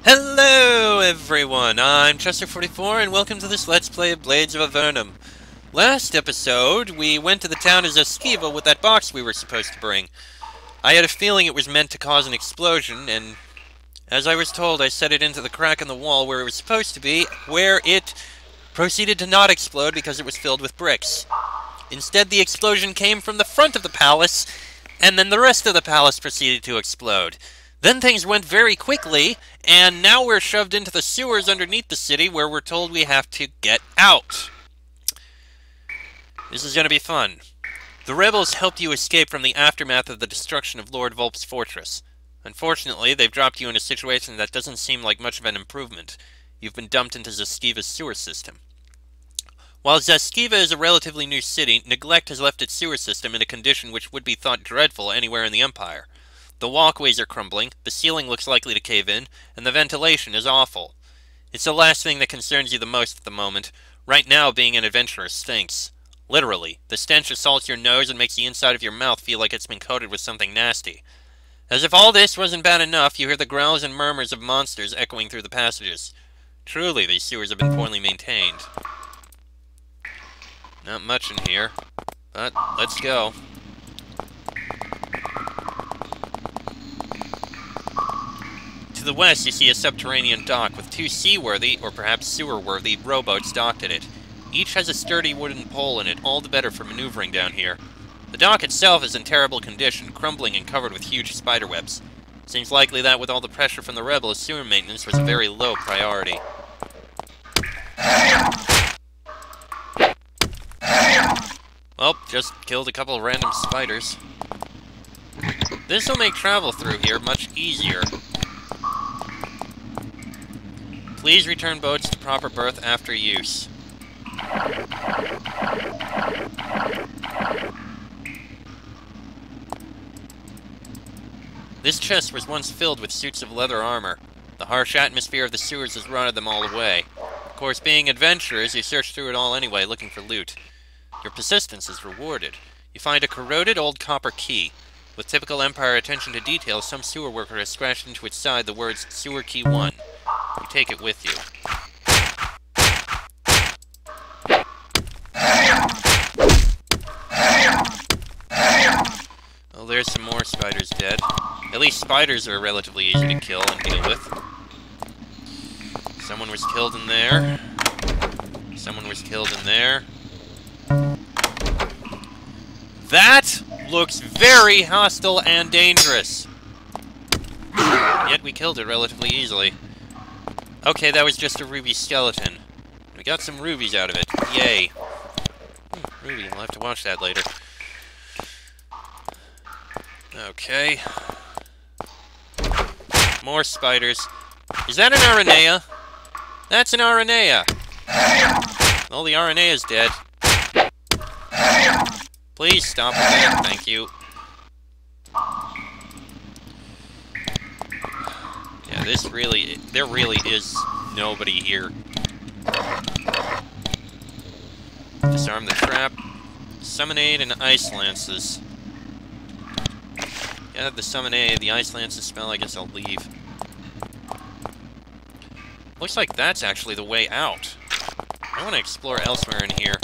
Hello everyone, I'm Chester44 and welcome to this Let's Play of Blades of Avernum. Last episode, we went to the town of Zeskiva with that box we were supposed to bring. I had a feeling it was meant to cause an explosion, and as I was told, I set it into the crack in the wall where it was supposed to be, where it proceeded to not explode because it was filled with bricks. Instead, the explosion came from the front of the palace, and then the rest of the palace proceeded to explode. Then things went very quickly, and now we're shoved into the sewers underneath the city where we're told we have to get out. This is going to be fun. The rebels helped you escape from the aftermath of the destruction of Lord Volp's fortress. Unfortunately, they've dropped you in a situation that doesn't seem like much of an improvement. You've been dumped into Zeskiva's sewer system. While Zeskiva is a relatively new city, neglect has left its sewer system in a condition which would be thought dreadful anywhere in the Empire. The walkways are crumbling, the ceiling looks likely to cave in, and the ventilation is awful. It's the last thing that concerns you the most at the moment. Right now, being an adventurer stinks. Literally, the stench assaults your nose and makes the inside of your mouth feel like it's been coated with something nasty. As if all this wasn't bad enough, you hear the growls and murmurs of monsters echoing through the passages. Truly, these sewers have been poorly maintained. Not much in here, but let's go. To the west, you see a subterranean dock with two seaworthy, or perhaps sewer-worthy, rowboats docked at it. Each has a sturdy wooden pole in it, all the better for maneuvering down here. The dock itself is in terrible condition, crumbling and covered with huge spiderwebs. Seems likely that with all the pressure from the rebels, sewer maintenance was a very low priority. Well, just killed a couple of random spiders. This'll make travel through here much easier. Please return boats to proper berth after use. This chest was once filled with suits of leather armor. The harsh atmosphere of the sewers has rotted them all away. Of course, being adventurers, you search through it all anyway, looking for loot. Your persistence is rewarded. You find a corroded old copper key. With typical Empire attention to detail, some sewer worker has scratched into its side the words Sewer Key 1. You take it with you. Well, there's some more spiders dead. At least spiders are relatively easy to kill and deal with. Someone was killed in there. Someone was killed in there. That looks very hostile and dangerous. Yet we killed it relatively easily. Okay, that was just a ruby skeleton. We got some rubies out of it. Yay. Ruby, I'll have to watch that later. Okay. More spiders. Is that an Aranea? That's an Aranea! Well, the Aranea is dead. Please stop with that, thank you. Yeah, there really is nobody here. Disarm the trap. Summonade and Ice Lances. Yeah, the Summonade, the Ice Lances spell, I guess I'll leave. Looks like that's actually the way out. I want to explore elsewhere in here.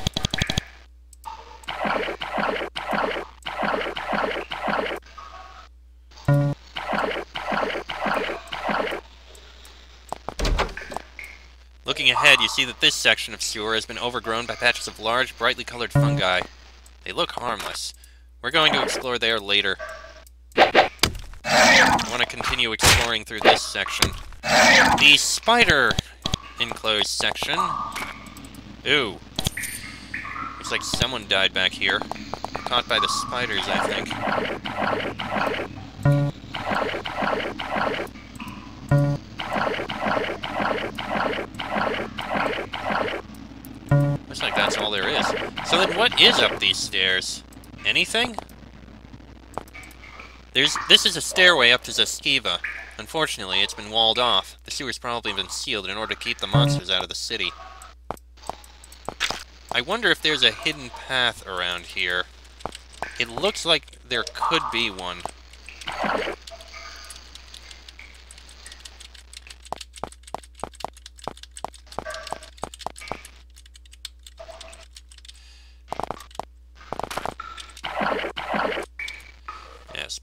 Looking ahead, you see that this section of sewer has been overgrown by patches of large, brightly colored fungi. They look harmless. We're going to explore there later. I want to continue exploring through this section. The spider enclosed section. Ooh. Looks like someone died back here. Caught by the spiders, I think. Looks like that's all there is. So then what is up these stairs? Anything? This is a stairway up to Zeskiva. Unfortunately, it's been walled off. The sewer's probably been sealed in order to keep the monsters out of the city. I wonder if there's a hidden path around here. It looks like there could be one.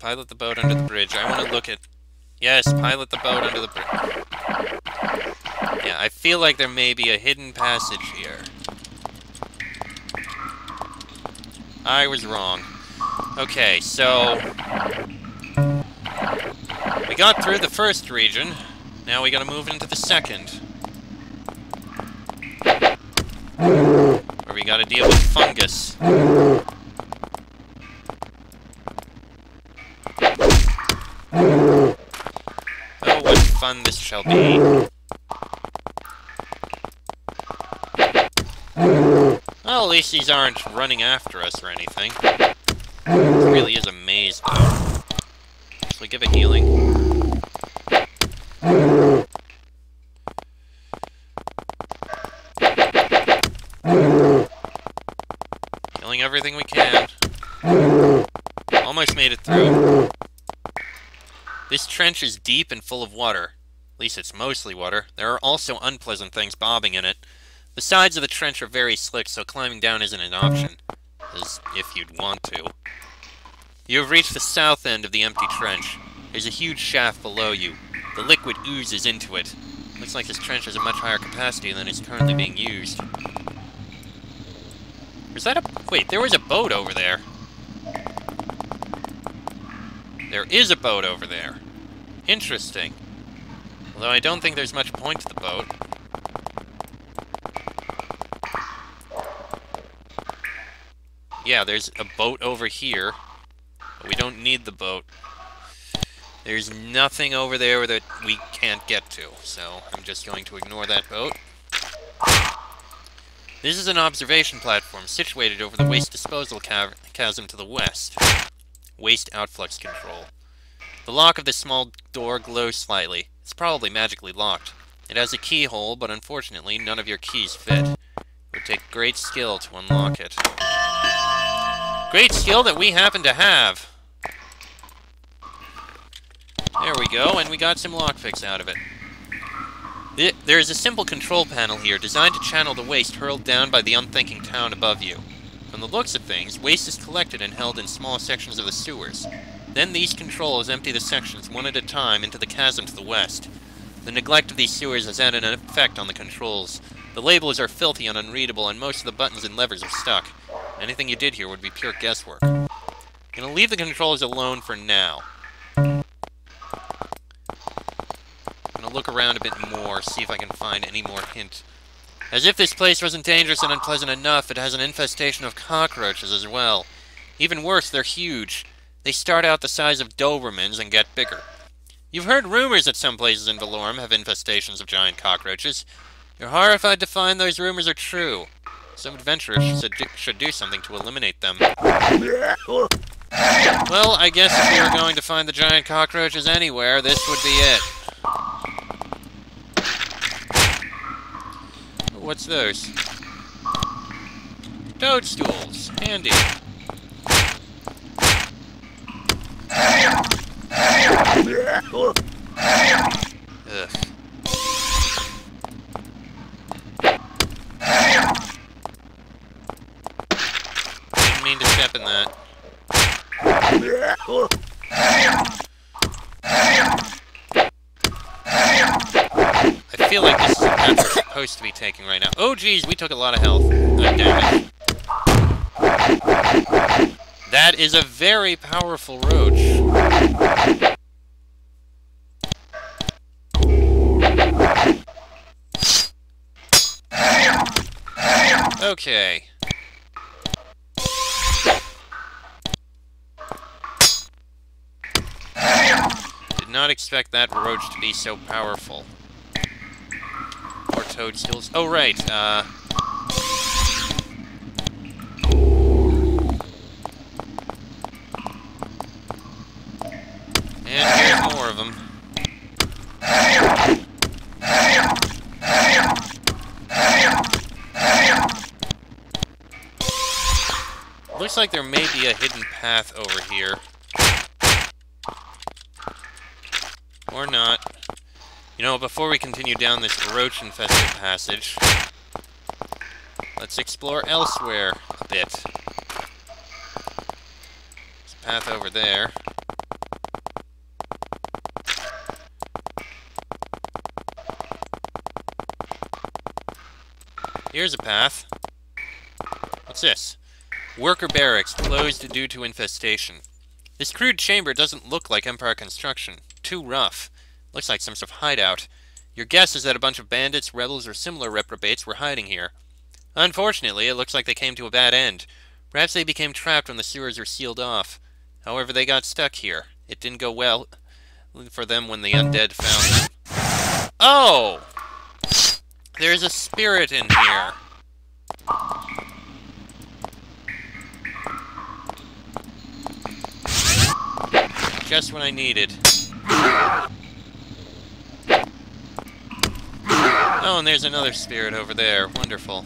Pilot the boat under the bridge. I want to look at... Yes, pilot the boat under the bridge. Yeah, I feel like there may be a hidden passage here. I was wrong. Okay, so... we got through the first region. Now we gotta move into the second. Where we gotta deal with fungus. Oh, what fun this shall be. Well, at least these aren't running after us or anything. This really is a maze, though. So we give it healing. Killing everything we can. Almost made it through. This trench is deep and full of water. At least it's mostly water. There are also unpleasant things bobbing in it. The sides of the trench are very slick, so climbing down isn't an option. As if you'd want to. You have reached the south end of the empty trench. There's a huge shaft below you. The liquid oozes into it. Looks like this trench has a much higher capacity than is currently being used. Was that a... Wait, there was a boat over there. There is a boat over there. Interesting. Although I don't think there's much point to the boat. Yeah, there's a boat over here. But we don't need the boat. There's nothing over there that we can't get to, so I'm just going to ignore that boat. This is an observation platform situated over the waste disposal chasm to the west. Waste outflux control. The lock of this small door glows slightly. It's probably magically locked. It has a keyhole, but unfortunately none of your keys fit. It would take great skill to unlock it. Great skill that we happen to have! There we go, and we got some lockpicks out of it. There is a simple control panel here, designed to channel the waste hurled down by the unthinking town above you. From the looks of things, waste is collected and held in small sections of the sewers. Then these controls empty the sections one at a time into the chasm to the west. The neglect of these sewers has had an effect on the controls. The labels are filthy and unreadable, and most of the buttons and levers are stuck. Anything you did here would be pure guesswork. I'm gonna leave the controls alone for now. I'm gonna look around a bit more, see if I can find any more hint. As if this place wasn't dangerous and unpleasant enough, it has an infestation of cockroaches as well. Even worse, they're huge. They start out the size of Dobermans and get bigger. You've heard rumors that some places in Valorum have infestations of giant cockroaches. You're horrified to find those rumors are true. Some adventurers should do something to eliminate them. Well, I guess if we were going to find the giant cockroaches anywhere, this would be it. What's those? Toadstools. Handy. Ugh. Didn't mean to step in that. I feel like this is the path we're supposed to be taking right now. Oh geez, we took a lot of health. Damage. That is a very powerful roach. Okay. Did not expect that roach to be so powerful. Or toadstools. Oh, right, and here's more of them. Looks like there may be a hidden path over here. Or not. You know, before we continue down this roach-infested passage, let's explore elsewhere a bit. There's a path over there. Here's a path. What's this? Worker barracks, closed due to infestation. This crude chamber doesn't look like Empire construction. Too rough. Looks like some sort of hideout. Your guess is that a bunch of bandits, rebels, or similar reprobates were hiding here. Unfortunately, it looks like they came to a bad end. Perhaps they became trapped when the sewers were sealed off. However, they got stuck here. It didn't go well for them when the undead found them. Oh! There's a spirit in here. Just what I needed. Oh, and there's another spirit over there. Wonderful.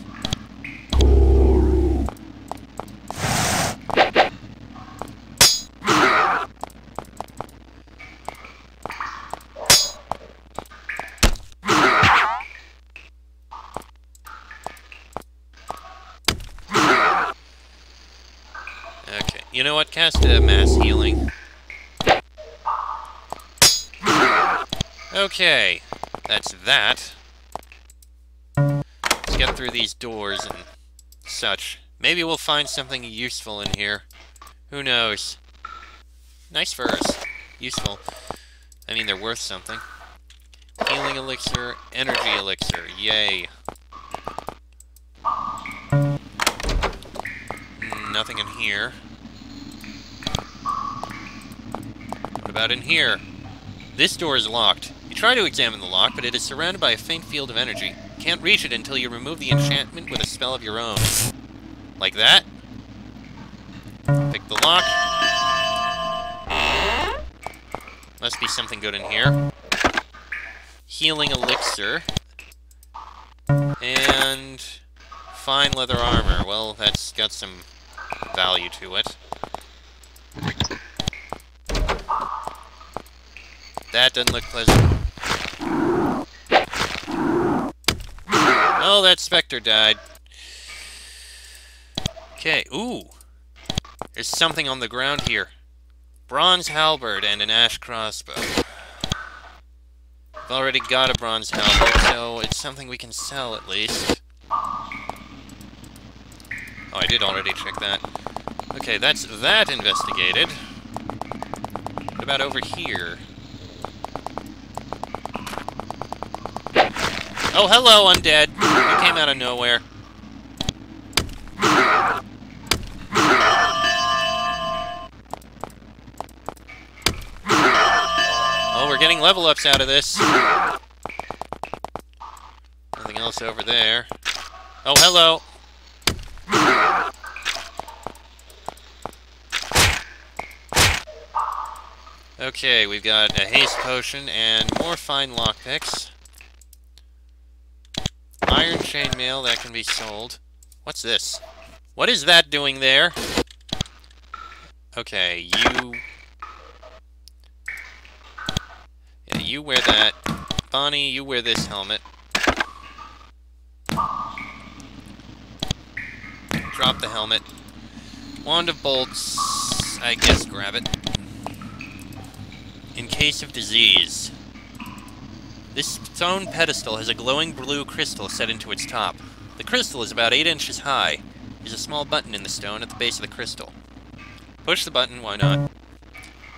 Okay, you know what? Cast a mass healing. Okay, that's that. Let's get through these doors and such. Maybe we'll find something useful in here. Who knows? Nice furs. Useful. I mean, they're worth something. Healing elixir, energy elixir. Yay. Nothing in here. What about in here? This door is locked. You try to examine the lock, but it is surrounded by a faint field of energy. You can't reach it until you remove the enchantment with a spell of your own. Like that. Pick the lock. Must be something good in here. Healing elixir. And fine leather armor. Well, that's got some value to it. That doesn't look pleasant. Oh, that specter died. Okay, ooh. There's something on the ground here. Bronze halberd and an ash crossbow. I've already got a bronze halberd, so it's something we can sell at least. Oh, I did already check that. Okay, that's that investigated. What about over here? Oh, hello, undead. You came out of nowhere. Oh, we're getting level ups out of this. Nothing else over there. Oh, hello. Okay, we've got a haste potion and more fine lockpicks. Iron chainmail, that can be sold. What's this? What is that doing there? Okay, you... Yeah, you wear that. Bonnie, you wear this helmet. Drop the helmet. Wand of bolts, I guess grab it. In case of disease. This stone pedestal has a glowing blue crystal set into its top. The crystal is about 8 inches high. There's a small button in the stone at the base of the crystal. Push the button, why not?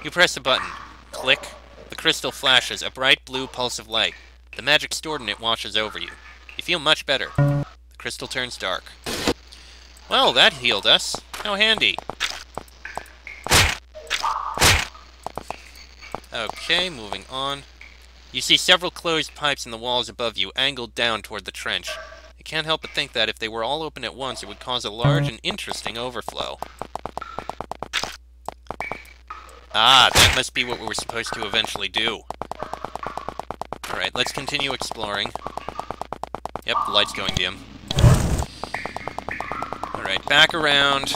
You press the button. Click. The crystal flashes, a bright blue pulse of light. The magic stored in it washes over you. You feel much better. The crystal turns dark. Well, that healed us. How handy. Okay, moving on. You see several closed pipes in the walls above you, angled down toward the trench. You can't help but think that if they were all open at once, it would cause a large and interesting overflow. Ah, that must be what we were supposed to eventually do. Alright, let's continue exploring. Yep, the light's going dim. Alright, back around.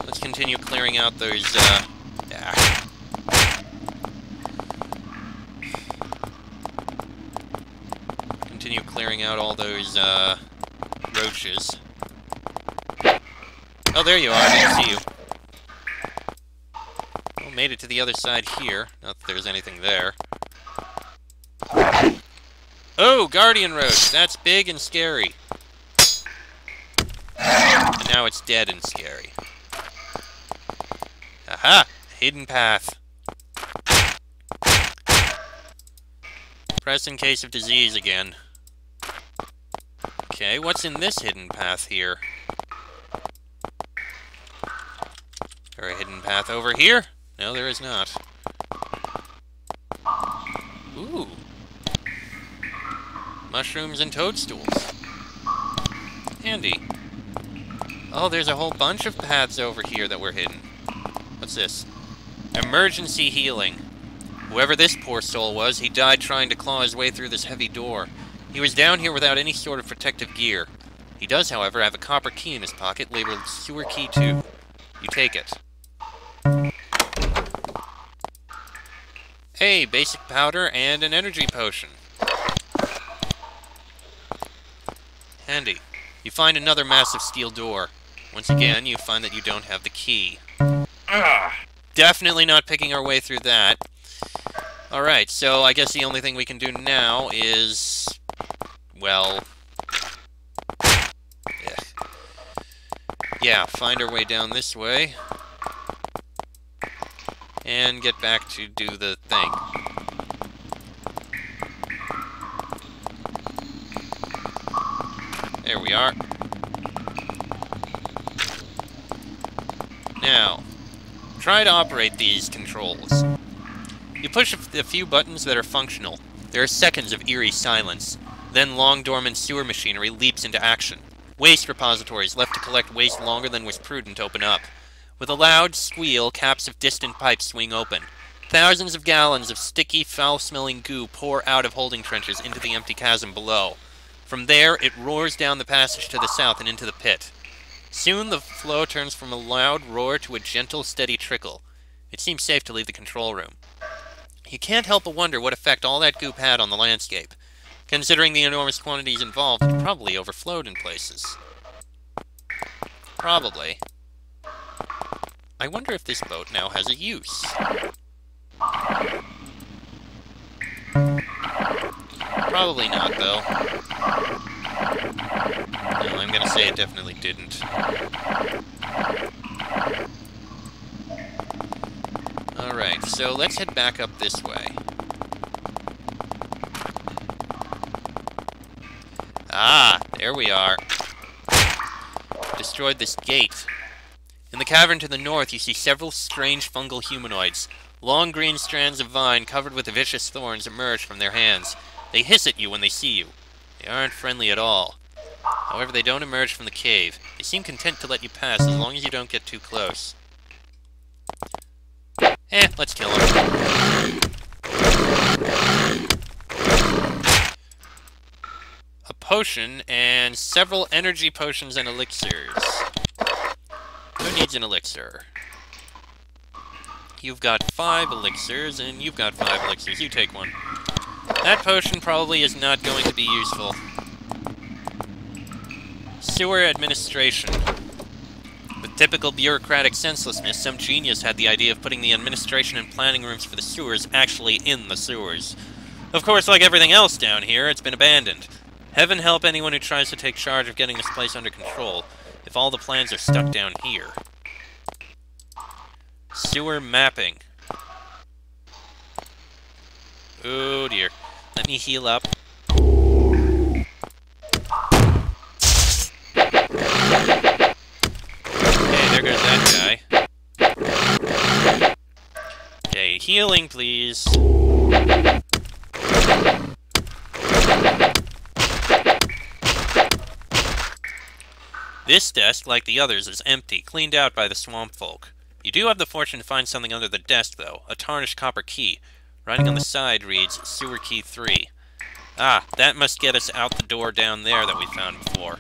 Let's continue clearing out those, Continue clearing out all those, roaches. Oh, there you are. I didn't see you. Well, made it to the other side here. Not that there's anything there. Oh, Guardian Roach! That's big and scary. And now it's dead and scary. Aha! Hidden path. Press in case of disease again. Okay, what's in this hidden path here? Is there a hidden path over here? No, there is not. Ooh. Mushrooms and toadstools. Handy. Oh, there's a whole bunch of paths over here that were hidden. What's this? Emergency healing. Whoever this poor soul was, he died trying to claw his way through this heavy door. He was down here without any sort of protective gear. He does, however, have a copper key in his pocket labeled Sewer Key 2. You take it. Hey, basic powder and an energy potion. Handy. You find another massive steel door. Once again, you find that you don't have the key. Definitely not picking our way through that. Alright, so I guess the only thing we can do now is... well... yeah, find our way down this way. And get back to do the thing. There we are. Now, try to operate these controls. You push a few buttons that are functional. There are seconds of eerie silence. Then long-dormant sewer machinery leaps into action. Waste repositories left to collect waste longer than was prudent open up. With a loud squeal, caps of distant pipes swing open. Thousands of gallons of sticky, foul-smelling goo pour out of holding trenches into the empty chasm below. From there, it roars down the passage to the south and into the pit. Soon the flow turns from a loud roar to a gentle, steady trickle. It seems safe to leave the control room. You can't help but wonder what effect all that goop had on the landscape. Considering the enormous quantities involved, it probably overflowed in places. Probably. I wonder if this boat now has a use. Probably not, though. No, I'm gonna say it definitely didn't. Alright, so let's head back up this way. Ah, there we are. Destroyed this gate. In the cavern to the north, you see several strange fungal humanoids. Long green strands of vine covered with vicious thorns emerge from their hands. They hiss at you when they see you. They aren't friendly at all. However, they don't emerge from the cave. They seem content to let you pass as long as you don't get too close. Let's kill him. A potion and several energy potions and elixirs. Who needs an elixir? You've got 5 elixirs, and you've got 5 elixirs. You take one. That potion probably is not going to be useful. Sewer administration. With typical bureaucratic senselessness, some genius had the idea of putting the administration and planning rooms for the sewers actually in the sewers. Of course, like everything else down here, it's been abandoned. Heaven help anyone who tries to take charge of getting this place under control, if all the plans are stuck down here. Sewer mapping. Oh dear. Let me heal up. There goes that guy. Okay, healing, please. This desk, like the others, is empty, cleaned out by the swamp folk. You do have the fortune to find something under the desk, though. A tarnished copper key. Writing on the side reads, Sewer Key 3. Ah, that must get us out the door down there that we found before.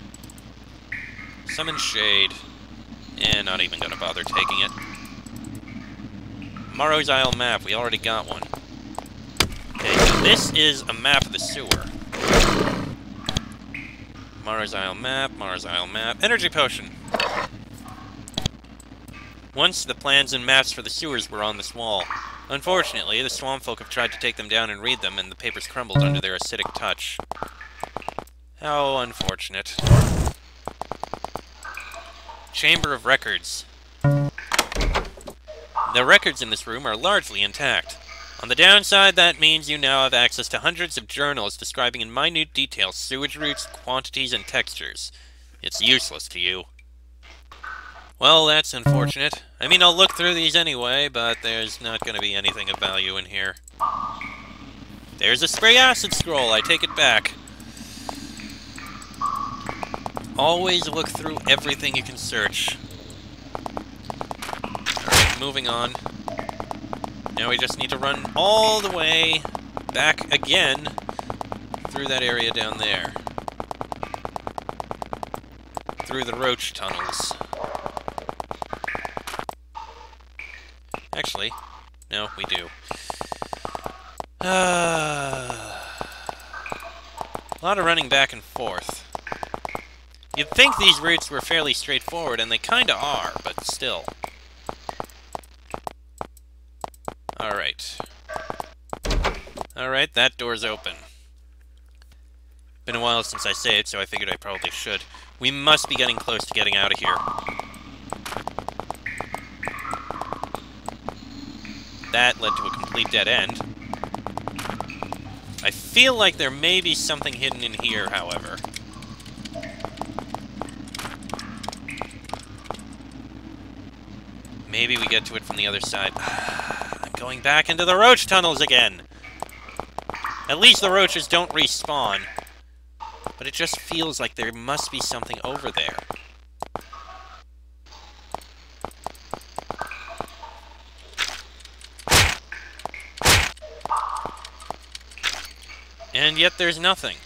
Summon Shade. Not even gonna bother taking it. Morrow's Isle map, we already got one. Okay, so this is a map of the sewer. Morrow's Isle map, Morrow's Isle map. Energy potion! Once the plans and maps for the sewers were on this wall. Unfortunately, the swamp folk have tried to take them down and read them, and the papers crumbled under their acidic touch. How unfortunate. Chamber of Records. The records in this room are largely intact. On the downside, that means you now have access to hundreds of journals describing in minute detail sewage routes, quantities, and textures. It's useless to you. Well, that's unfortunate. I mean, I'll look through these anyway, but there's not going to be anything of value in here. There's a spray acid scroll, I take it back. Always look through everything you can search. Alright, moving on. Now we just need to run all the way back again through that area down there. Through the roach tunnels. Actually, no, we do. A lot of running back and forth. You'd think these routes were fairly straightforward, and they kinda are, but still. Alright. Alright, that door's open. Been a while since I saved, so I figured I probably should. We must be getting close to getting out of here. That led to a complete dead end. I feel like there may be something hidden in here, however. Maybe we get to it from the other side. I'm going back into the roach tunnels again! At least the roaches don't respawn. But it just feels like there must be something over there. And yet there's nothing.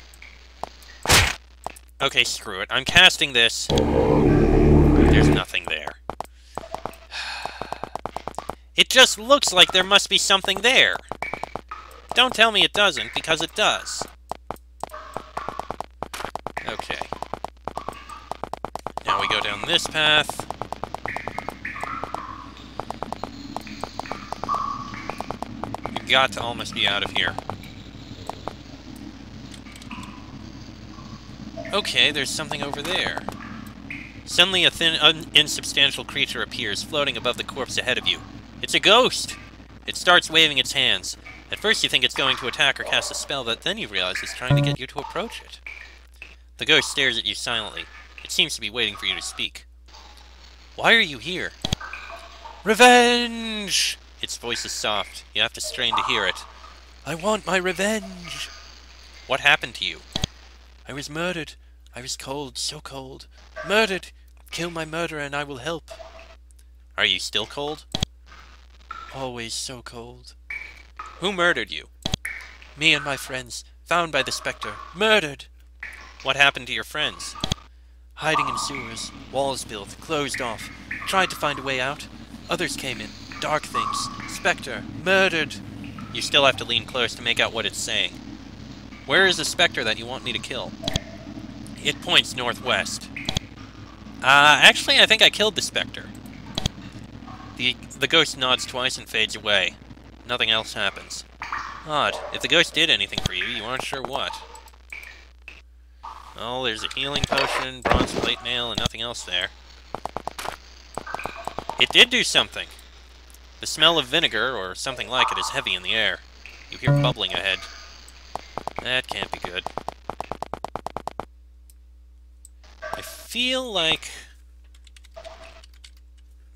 Okay, screw it. I'm casting this. There's nothing there. It just looks like there must be something there. Don't tell me it doesn't, because it does. Okay. Now we go down this path. We've got to almost be out of here. Okay, there's something over there. Suddenly a thin, insubstantial creature appears, floating above the corpse ahead of you. It's a ghost! It starts waving its hands. At first you think it's going to attack or cast a spell, but then you realize it's trying to get you to approach it. The ghost stares at you silently. It seems to be waiting for you to speak. Why are you here? Revenge! Its voice is soft. You have to strain to hear it. I want my revenge! What happened to you? I was murdered. I was cold, so cold. Murdered! Kill my murderer and I will help. Are you still cold? Always so cold. Who murdered you? Me and my friends. Found by the spectre. Murdered! What happened to your friends? Hiding in sewers. Walls built. Closed off. Tried to find a way out. Others came in. Dark things. Spectre. Murdered! You still have to lean close to make out what it's saying. Where is the spectre that you want me to kill? It points northwest. Actually, I think I killed the spectre. The ghost nods twice and fades away. Nothing else happens. Odd. If the ghost did anything for you, you aren't sure what. Oh, there's a healing potion, bronze plate mail, and nothing else there. It did do something! The smell of vinegar, or something like it, is heavy in the air. You hear bubbling ahead. That can't be good. I feel like...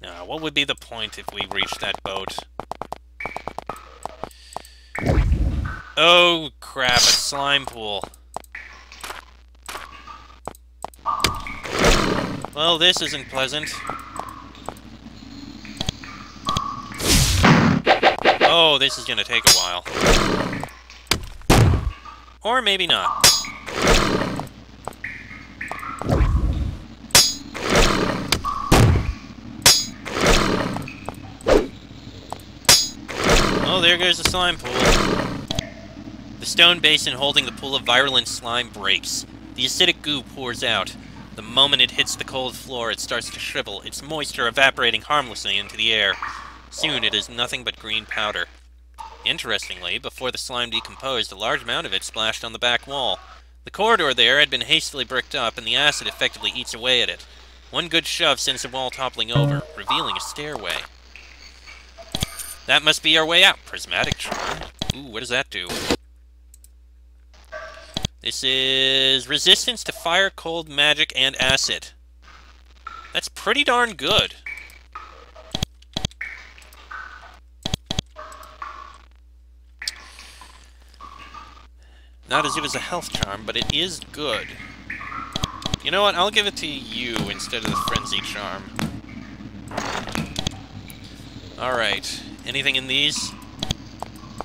Now, what would be the point if we reached that boat? Oh, crap, a slime pool. Well, this isn't pleasant. Oh, this is gonna take a while. Or maybe not. Oh, there goes the slime pool. The stone basin holding the pool of virulent slime breaks. The acidic goo pours out. The moment it hits the cold floor, it starts to shrivel, its moisture evaporating harmlessly into the air. Soon it is nothing but green powder. Interestingly, before the slime decomposed, a large amount of it splashed on the back wall. The corridor there had been hastily bricked up, and the acid effectively eats away at it. One good shove sends the wall toppling over, revealing a stairway. That must be our way out. Prismatic charm. Ooh, what does that do? This is resistance to fire, cold, magic, and acid. That's pretty darn good. Not as good as a health charm, but it is good. You know what? I'll give it to you instead of the frenzy charm. Alright. Anything in these?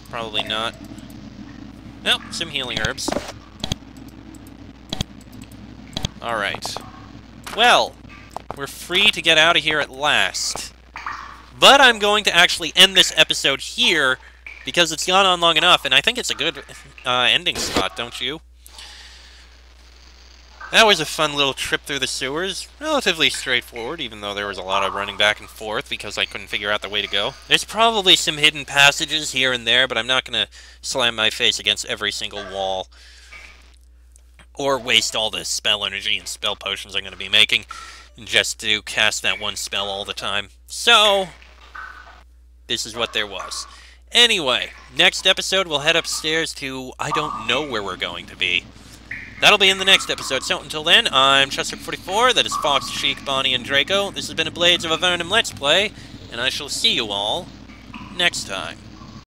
Probably not. Nope, some healing herbs. Alright. Well, we're free to get out of here at last. But I'm going to actually end this episode here, because it's gone on long enough, and I think it's a good ending spot, don't you? That was a fun little trip through the sewers. Relatively straightforward, even though there was a lot of running back and forth because I couldn't figure out the way to go. There's probably some hidden passages here and there, but I'm not going to slam my face against every single wall. Or waste all the spell energy and spell potions I'm going to be making just to cast that one spell all the time. So, this is what there was. Anyway, next episode we'll head upstairs to I don't know where we're going to be. That'll be in the next episode, so until then, I'm Chester44, that is Fox, Sheik, Bonnie, and Draco. This has been a Blades of Avernum Let's Play, and I shall see you all next time.